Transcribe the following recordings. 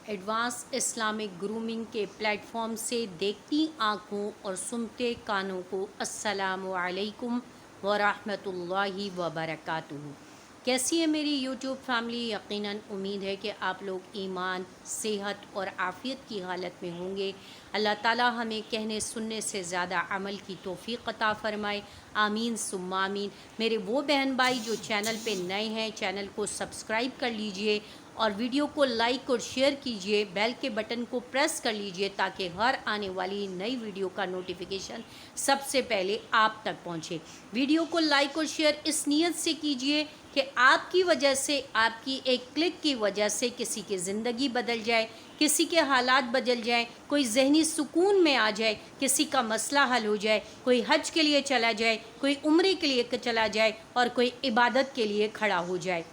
Advance Islamic grooming کے plate form سے دیکھتی آنکھوں اور سنتے کانوں کو السلام علیکم ورحمۃ اللہ وبرکاتہ۔ کیسی ہے میری یوٹیوب فیملی؟ یقیناً امید ہے کہ آپ لوگ ایمان، صحت اور عافیت کی حالت میں ہوں گے۔ اللہ تعالیٰ ہمیں کہنے سننے سے زیادہ عمل کی توفیق عطا فرمائے، آمین ثم آمین۔ میرے وہ بہن بھائی جو چینل پہ نئے ہیں، چینل کو سبسکرائب کر لیجئے اور ویڈیو کو لائک اور شیئر کیجئے، بیل کے بٹن کو پریس کر لیجئے تاکہ ہر آنے والی نئی ویڈیو کا نوٹیفیکیشن سب سے پہلے آپ تک پہنچے۔ ویڈیو کو لائک اور شیئر اس نیت سے کیجئے کہ آپ کی وجہ سے، آپ کی ایک کلک کی وجہ سے کسی کی زندگی بدل جائے، کسی کے حالات بدل جائیں، کوئی ذہنی سکون میں آ جائے، کسی کا مسئلہ حل ہو جائے، کوئی حج کے لیے چلا جائے، کوئی عمرے کے لیے چلا جائے اور کوئی عبادت کے لیے کھڑا ہو جائے۔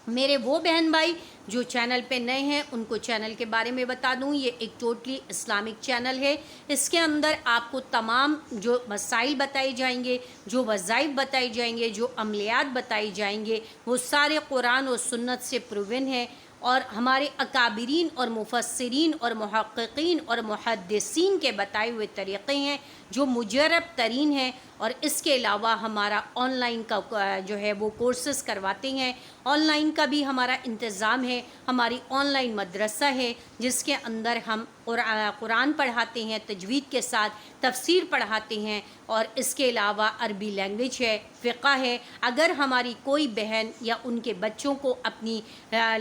میرے وہ بہن بھائی جو چینل پہ نئے ہیں ان کو چینل کے بارے میں بتا دوں، یہ ایک ٹوٹلی اسلامک چینل ہے۔ اس کے اندر آپ کو تمام جو مسائل بتائے جائیں گے، جو وظائف بتائے جائیں گے، جو عملیات بتائی جائیں گے، وہ سارے قرآن و سنت سے پروون ہیں اور ہمارے اکابرین اور مفسرین اور محققین اور محدثین کے بتائے ہوئے طریقے ہیں جو مجرب ترین ہیں۔ اور اس کے علاوہ ہمارا آن لائن کا جو ہے وہ کورسز کرواتے ہیں، آن لائن کا بھی ہمارا انتظام ہے۔ ہماری آن لائن مدرسہ ہے جس کے اندر ہم قرآن پڑھاتے ہیں، تجوید کے ساتھ تفسیر پڑھاتے ہیں، اور اس کے علاوہ عربی لینگویج ہے، فقہ ہے۔ اگر ہماری کوئی بہن یا ان کے بچوں کو، اپنی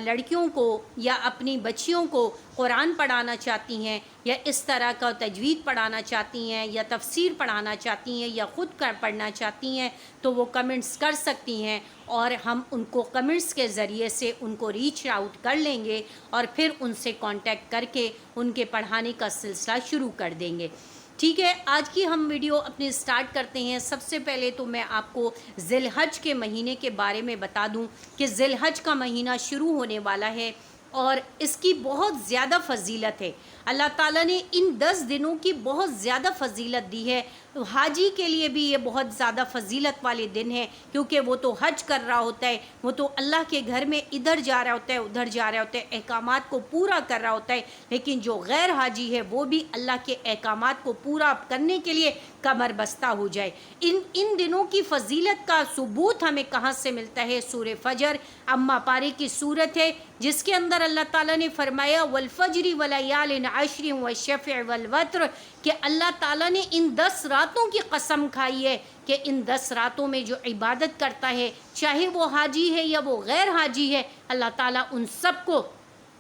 لڑکیوں کو یا اپنی بچیوں کو قرآن پڑھانا چاہتی ہیں یا اس طرح کا تجوید پڑھانا چاہتی ہیں یا تفسیر پڑھانا چاہتی ہیں یا خود پڑھنا چاہتی ہیں تو وہ کمنٹس کر سکتی ہیں اور ہم ان کو کمنٹس کے ذریعے سے ان کو ریچ آؤٹ کر لیں گے اور پھر ان سے کانٹیکٹ کر کے ان کے پڑھانے کا سلسلہ شروع کر دیں گے۔ ٹھیک ہے، آج کی ہم ویڈیو اپنی سٹارٹ کرتے ہیں۔ سب سے پہلے تو میں آپ کو ذی الحج کے مہینے کے بارے میں بتا دوں کہ ذی الحج کا مہینہ شروع ہونے والا ہے اور اس کی بہت زیادہ فضیلت ہے۔ اللہ تعالیٰ نے ان 10 دنوں کی بہت زیادہ فضیلت دی ہے۔ حاجی کے لیے بھی یہ بہت زیادہ فضیلت والے دن ہیں کیونکہ وہ تو حج کر رہا ہوتا ہے، وہ تو اللہ کے گھر میں ادھر جا رہا ہوتا ہے، ادھر جا رہا ہوتا ہے، احکامات کو پورا کر رہا ہوتا ہے۔ لیکن جو غیر حاجی ہے وہ بھی اللہ کے احکامات کو پورا کرنے کے لیے کمر بستہ ہو جائے۔ ان دنوں کی فضیلت کا ثبوت ہمیں کہاں سے ملتا ہے؟ سورہ فجر اما پارے کی سورت ہے جس کے اندر اللہ تعالیٰ نے فرمایا والفجر ولیال عشر والشفع والوتر، کہ اللہ تعالیٰ نے ان 10 راتوں کی قسم کھائی ہے کہ ان 10 راتوں میں جو عبادت کرتا ہے، چاہے وہ حاجی ہے یا وہ غیر حاجی ہے، اللہ تعالیٰ ان سب کو،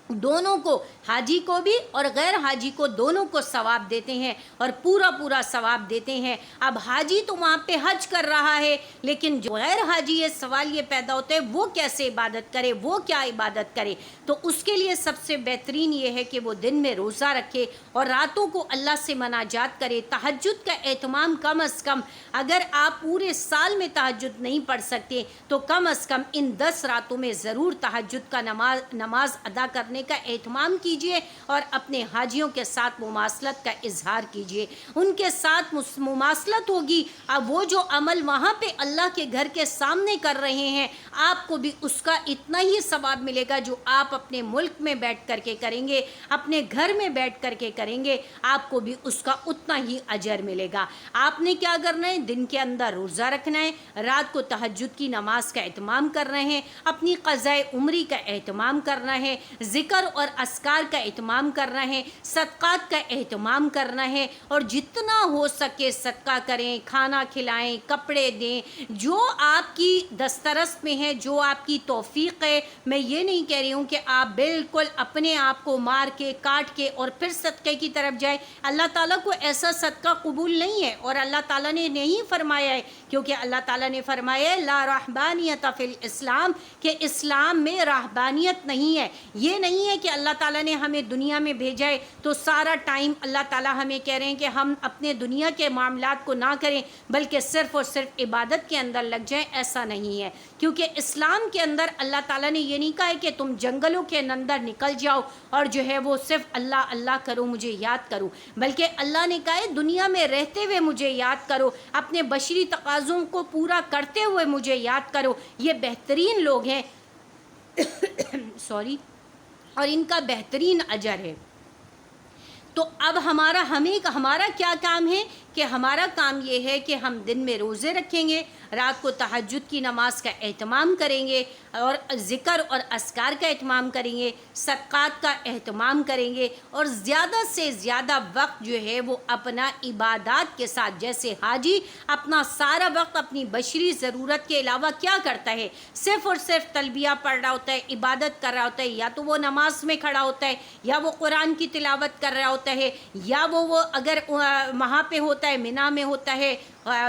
دونوں کو، حاجی کو بھی اور غیر حاجی کو، دونوں کو ثواب دیتے ہیں اور پورا پورا ثواب دیتے ہیں۔ اب حاجی تو وہاں پہ حج کر رہا ہے لیکن جو غیر حاجی ہے، سوال یہ پیدا ہوتا ہے وہ کیسے عبادت کرے، وہ کیا عبادت کرے؟ تو اس کے لیے سب سے بہترین یہ ہے کہ وہ دن میں روزہ رکھے اور راتوں کو اللہ سے مناجات کرے، تہجد کا اہتمام کم از کم، اگر آپ پورے سال میں تہجد نہیں پڑھ سکتے تو کم از کم ان 10 راتوں میں ضرور تہجد کا نماز ادا کرنے کا اہتمام کیجئے اور اپنے حاجیوں کے ساتھ مماثلت کا اظہار کیجئے۔ ان کے ساتھ مماثلت ہوگی، اب وہ جو عمل وہاں پہ اللہ کے گھر کے سامنے کر رہے ہیں آپ کو بھی اس کا اتنا ہی ثواب ملے گا جو آپ اپنے ملک میں بیٹھ کر کے کریں گے، اپنے گھر میں بیٹھ کر کے کریں گے، آپ کو بھی اس کا اتنا ہی اجر ملے گا۔ آپ نے کیا کرنا ہے؟ دن کے اندر روزہ رکھنا ہے، رات کو تہجد کی نماز کا اہتمام کر رہے ہیں، اپنی قضاء عمری کا اہتمام کرنا ہے، ذکر اور اذکار کا اہتمام کرنا ہے، صدقات کا اہتمام کرنا ہے اور جتنا ہو سکے صدقہ کریں، کھانا کھلائیں، کپڑے دیں، جو آپ کی دسترس میں ہے، جو آپ کی توفیق ہے۔ میں یہ نہیں کہہ رہی ہوں کہ آپ بالکل اپنے آپ کو مار کے کاٹ کے اور پھر صدقے کی طرف جائیں، اللہ تعالیٰ کو ایسا صدقہ قبول نہیں ہے اور اللہ تعالیٰ نے نہیں فرمایا ہے، کیونکہ اللہ تعالیٰ نے فرمایا ہے لا رہبانیت فی الاسلام، کہ اسلام میں رہبانیت نہیں ہے۔ یہ نہیں ہے کہ اللہ تعالیٰ نے ہمیں دنیا میں بھیجا ہے تو سارا ٹائم اللہ تعالیٰ ہمیں کہہ رہے ہیں کہ ہم اپنے دنیا کے معاملات کو نہ کریں بلکہ صرف اور صرف عبادت کے اندر لگ جائیں، ایسا نہیں ہے۔ کیونکہ اسلام کے اندر اللہ تعالیٰ نے یہ نہیں کہا ہے کہ تم جنگلوں کے اندر نکل جاؤ اور جو ہے وہ صرف اللہ اللہ کرو، مجھے یاد کرو، بلکہ اللہ نے کہا ہے دنیا میں رہتے ہوئے مجھے یاد کرو، اپنے بشری تقاضوں کو پورا کرتے ہوئے مجھے یاد کرو۔ یہ بہترین لوگ ہیں سوری اور ان کا بہترین اجر ہے۔ تو اب ہمارا کیا کام ہے کہ ہمارا کام یہ ہے کہ ہم دن میں روزے رکھیں گے، رات کو تہجد کی نماز کا اہتمام کریں گے، اور ذکر اور اذکار کا اہتمام کریں گے، صدقات کا اہتمام کریں گے، اور زیادہ سے زیادہ وقت جو ہے وہ اپنا عبادات کے ساتھ، جیسے حاجی اپنا سارا وقت اپنی بشری ضرورت کے علاوہ کیا کرتا ہے، صرف اور صرف تلبیہ پڑھ رہا ہوتا ہے، عبادت کر رہا ہوتا ہے، یا تو وہ نماز میں کھڑا ہوتا ہے، یا وہ قرآن کی تلاوت کر رہا ہوتا ہے، یا وہ اگر وہاں پہ ہوتا ہے، منی میں ہوتا ہے،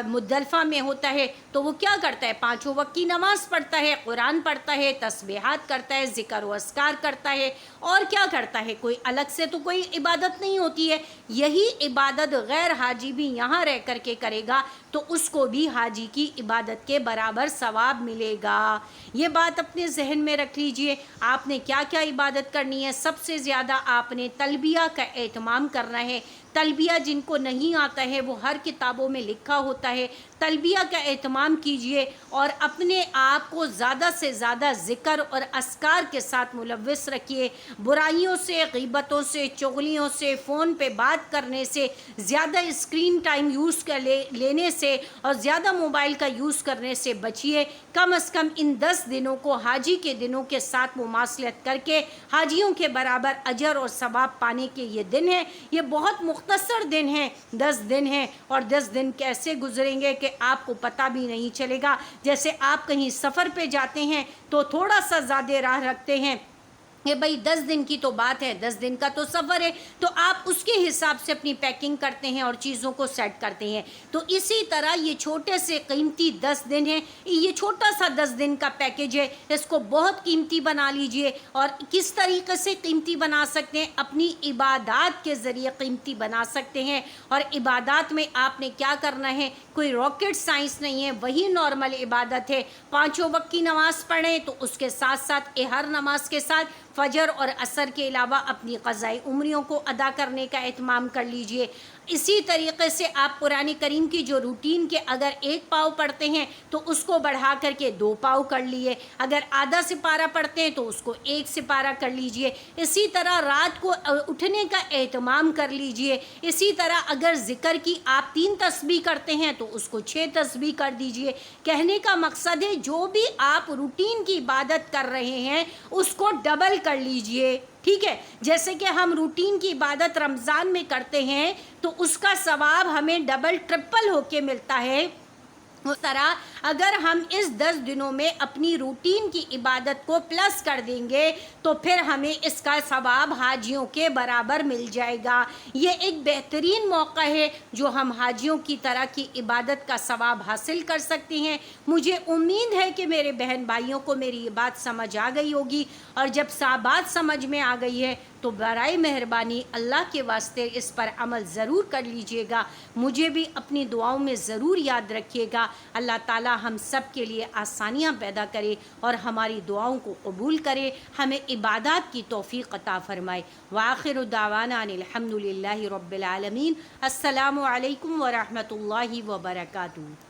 مزدلفہ میں ہوتا ہے، تو وہ کیا کرتا ہے، 5 وقت کی نماز پڑھتا ہے، قرآن پڑھتا ہے، تسبیحات کرتا ہے، ذکر و اذکار کرتا ہے، اور کیا کرتا ہے، کوئی الگ سے تو کوئی عبادت نہیں ہوتی ہے۔ یہی عبادت غیر حاجی بھی یہاں رہ کر کے کرے گا تو اس کو بھی حاجی کی عبادت کے برابر ثواب ملے گا۔ یہ بات اپنے ذہن میں رکھ لیجئے۔ آپ نے کیا کیا عبادت کرنی ہے؟ سب سے زیادہ آپ نے تلبیہ کا اہتمام کرنا ہے۔ تلبیہ جن کو نہیں آتا ہے وہ ہر کتابوں میں لکھا ہوتا ہے، تلبیہ کا اہتمام کیجئے، اور اپنے آپ کو زیادہ سے زیادہ ذکر اور اذکار کے ساتھ ملوث رکھیے۔ برائیوں سے، غیبتوں سے، چغلیوں سے، فون پہ بات کرنے سے، زیادہ اسکرین ٹائم یوز لینے سے، اور زیادہ موبائل کا یوز کرنے سے بچیے۔ کم از کم ان 10 دنوں کو حاجی کے دنوں کے ساتھ مماثلت کر کے حاجیوں کے برابر اجر اور ثواب پانے کے یہ دن ہیں۔ یہ بہت مختصر دن ہیں، 10 دن ہیں، اور 10 دن کیسے گزریں گے کہ آپ کو پتہ بھی نہیں چلے گا۔ جیسے آپ کہیں سفر پہ جاتے ہیں تو تھوڑا سا زیادہ راہ رکھتے ہیں کہ بھئی 10 دن کی تو بات ہے، 10 دن کا تو سفر ہے، تو آپ اس کے حساب سے اپنی پیکنگ کرتے ہیں اور چیزوں کو سیٹ کرتے ہیں۔ تو اسی طرح یہ چھوٹے سے قیمتی 10 دن ہیں، یہ چھوٹا سا 10 دن کا پیکیج ہے، اس کو بہت قیمتی بنا لیجئے۔ اور کس طریقے سے قیمتی بنا سکتے ہیں؟ اپنی عبادات کے ذریعے قیمتی بنا سکتے ہیں۔ اور عبادات میں آپ نے کیا کرنا ہے؟ کوئی راکٹ سائنس نہیں ہے، وہی نارمل عبادت ہے۔ 5 وقت کی نماز پڑھیں تو اس کے ساتھ ساتھ ہر نماز کے ساتھ فجر اور عصر کے علاوہ اپنی قضائی عمریوں کو ادا کرنے کا اہتمام کر لیجئے۔ اسی طریقے سے آپ قرآن کریم کی جو روٹین کے اگر 1 پاؤ پڑھتے ہیں تو اس کو بڑھا کر کے 2 پاؤ کر لیے، اگر آدھا سپارہ پڑھتے ہیں تو اس کو 1 سپارہ کر لیجئے۔ اسی طرح رات کو اٹھنے کا اہتمام کر لیجئے۔ اسی طرح اگر ذکر کی آپ 3 تسبیح کرتے ہیں تو اس کو 6 تسبیح کر دیجئے۔ کہنے کا مقصد ہے جو بھی آپ روٹین کی عبادت کر رہے ہیں اس کو ڈبل کر لیجئے، ٹھیک ہے؟ جیسے کہ ہم روٹین کی عبادت رمضان میں کرتے ہیں تو اس کا ثواب ہمیں ڈبل ٹرپل ہو کے ملتا ہے، اس طرح اگر ہم اس 10 دنوں میں اپنی روٹین کی عبادت کو پلس کر دیں گے تو پھر ہمیں اس کا ثواب حاجیوں کے برابر مل جائے گا۔ یہ ایک بہترین موقع ہے جو ہم حاجیوں کی طرح کی عبادت کا ثواب حاصل کر سکتے ہیں۔ مجھے امید ہے کہ میرے بہن بھائیوں کو میری یہ بات سمجھ آ گئی ہوگی، اور جب بات سمجھ میں آ گئی ہے تو برائے مہربانی اللہ کے واسطے اس پر عمل ضرور کر لیجئے گا۔ مجھے بھی اپنی دعاؤں میں ضرور یاد رکھیے گا۔ اللہ تعالی ہم سب کے لیے آسانیاں پیدا کرے اور ہماری دعاؤں کو قبول کرے، ہمیں عبادات کی توفیق عطا فرمائے۔ وآخر دعوانا ان الحمد للہ رب العالمین۔ السلام علیکم ورحمۃ اللہ وبرکاتہ۔